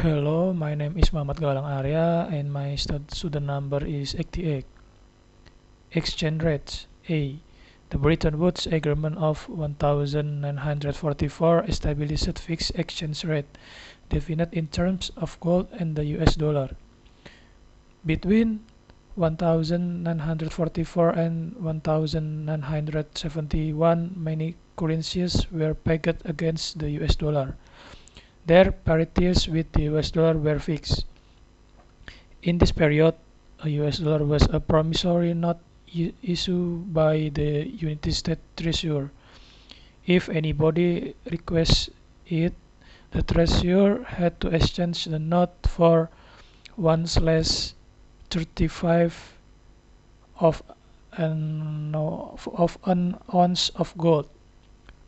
Hello, my name is Muhammad Galang Arya and my student number is 88. Exchange rates A. The Bretton Woods Agreement of 1944 established fixed exchange rate, defined in terms of gold and the US dollar. Between 1944 and 1971, many currencies were pegged against the US dollar. Their parities with the US dollar were fixed. In this period, a US dollar was a promissory note issued by the United States Treasurer. If anybody requests it, the Treasurer had to exchange the note for 1/35 of an ounce of gold.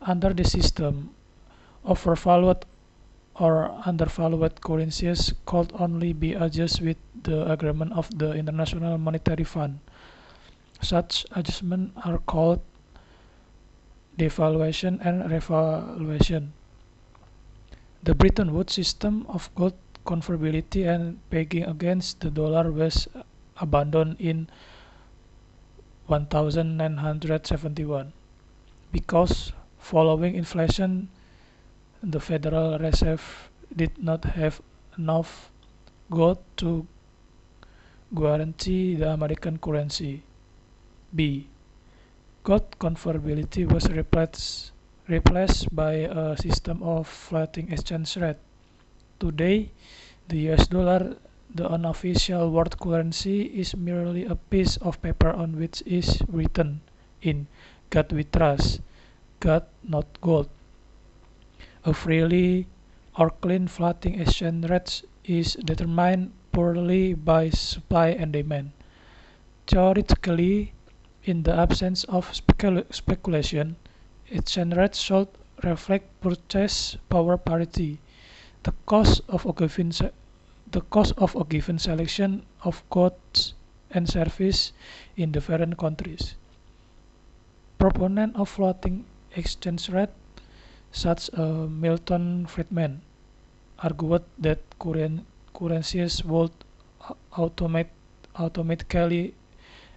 Under the system, overvalued or undervalued currencies could only be adjusted with the agreement of the International Monetary Fund. Such adjustments are called devaluation and revaluation. The Bretton Woods system of gold convertibility and pegging against the dollar was abandoned in 1971 because following inflation, the Federal Reserve did not have enough gold to guarantee the American currency. B. Gold convertibility was replaced by a system of floating exchange rate. Today, the US dollar, the unofficial world currency, is merely a piece of paper on which is written in "God we trust, God not gold." A freely or clean floating exchange rate is determined purely by supply and demand. Theoretically, in the absence of speculation, exchange rates should reflect purchase power parity, the cost of a given selection of goods and services in the different countries. Proponents of floating exchange rate, such as Milton Friedman, argued that currencies would automatically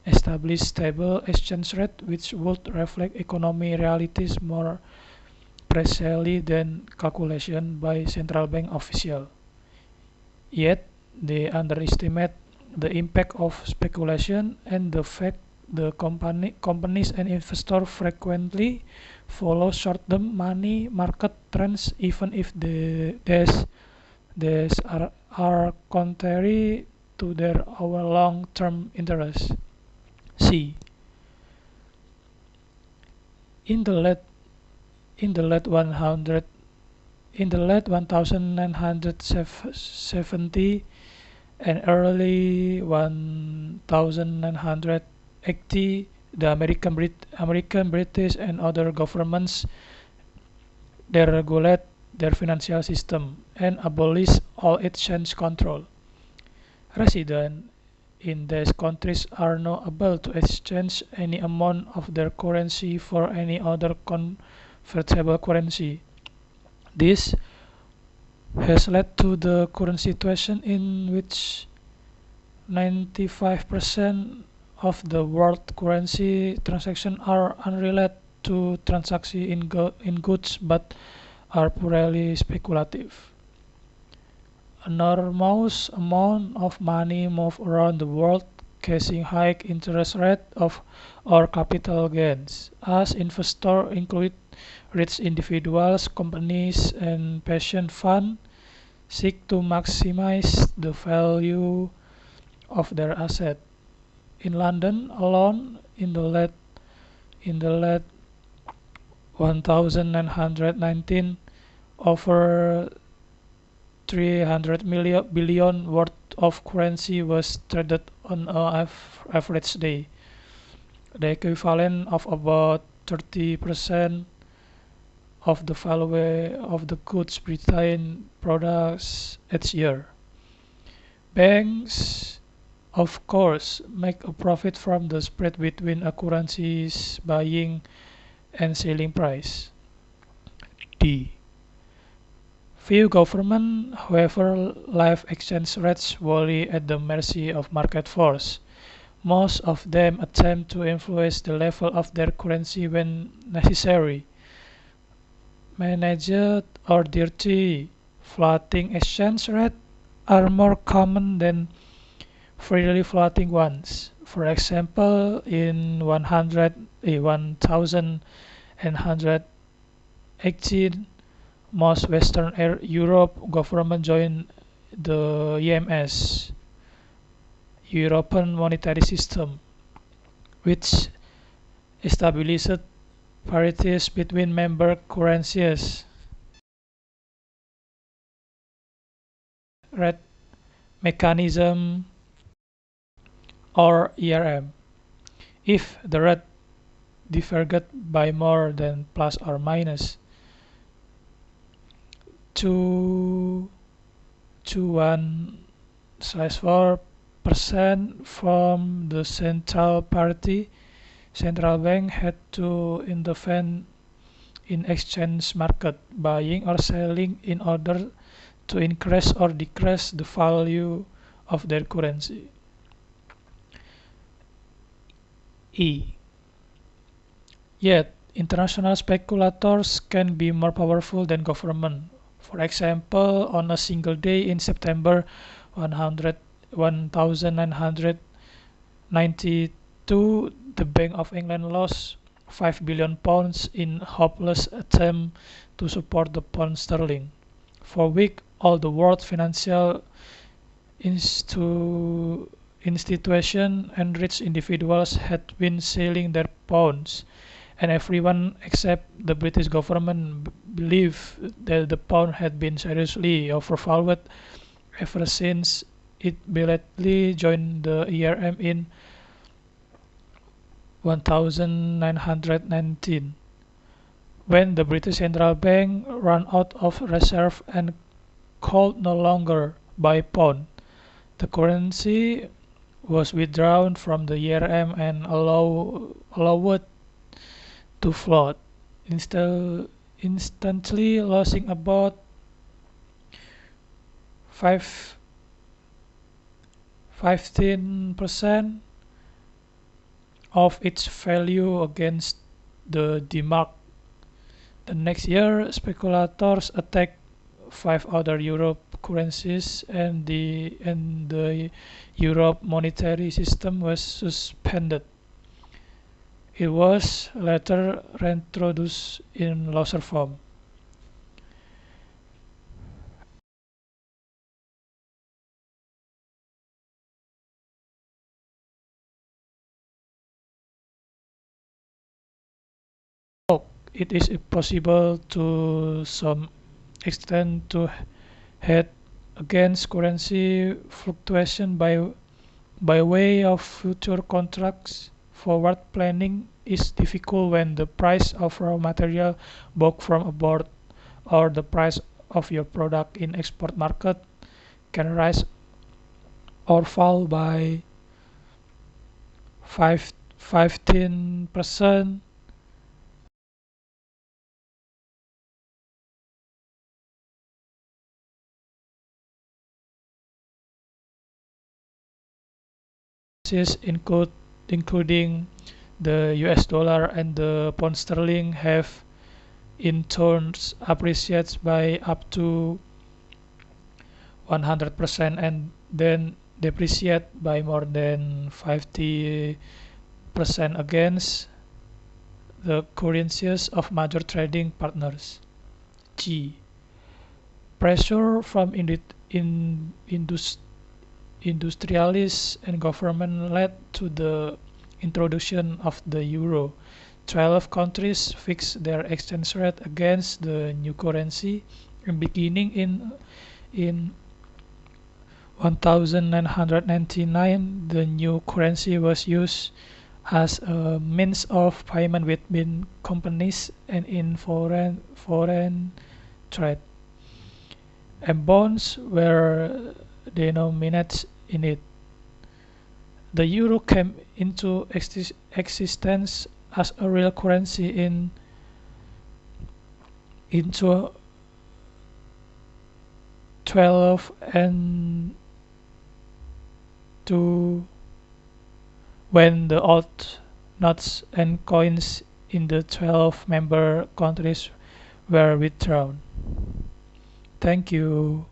establish stable exchange rate which would reflect economic realities more precisely than calculation by central bank officials. Yet, they underestimate the impact of speculation and the fact the companies and investors frequently follow short-term money market trends even if these are contrary to their our long-term interests. C. In the late in the late 100 in the late 1970 and early 1980, the American, British, and other governments deregulate their financial system and abolish all exchange control. Residents in these countries are not able to exchange any amount of their currency for any other convertible currency. This has led to the current situation in which 95% of the world currency transactions are unrelated to transactions in goods but are purely speculative. Enormous amount of money move around the world chasing high interest rate or capital gains, as investors include rich individuals, companies, and pension funds seek to maximize the value of their asset. In London alone, in the late 1919, over 300 billion worth of currency was traded on an average day, the equivalent of about 30% of the value of the goods Britain products each year. Banks, of course, make a profit from the spread between a currency's buying and selling price. D. Few governments, however, leave exchange rates wholly at the mercy of market force. Most of them attempt to influence the level of their currency when necessary. Managed or dirty floating exchange rates are more common than freely floating ones. For example, in 1118, most Western Europe governments joined the EMS, European Monetary System, which established parities between member currencies. Rate mechanism or ERM. If the rate diverged by more than plus or minus 2 to 1/4% from the central party, central bank had to intervene in exchange market, buying or selling in order to increase or decrease the value of their currency. E. Yet, international speculators can be more powerful than government. For example, on a single day in September 1992, the Bank of England lost £5 billion in hopeless attempt to support the pound sterling. For weeks, all the world financial institutions and rich individuals had been selling their pounds, and everyone except the British government believed that the pound had been seriously overvalued ever since it belatedly joined the ERM in 1919, when the British Central Bank ran out of reserve and could no longer buy pound. The currency was withdrawn from the ERM and allowed to float, instantly losing about 15% of its value against the D-Mark. The next year, speculators attacked 5 other Europe currencies, and the Europe monetary system was suspended. It was later reintroduced in looser form. It is possible to some extent to hedge against currency fluctuation by way of future contracts. Forward planning is difficult when the price of raw material bought from abroad or the price of your product in export market can rise or fall by 15% including the US dollar and the pound sterling have in turn appreciated by up to 100% and then depreciate by more than 50% against the currencies of major trading partners. G. Pressure from industrialists and government led to the introduction of the euro. 12 countries fixed their exchange rate against the new currency, and beginning in 1999, the new currency was used as a means of payment between companies and in foreign trade, and bonds were denominated in it. The euro came into existence as a real currency into 12 and to when the old notes and coins in the 12 member countries were withdrawn. Thank you.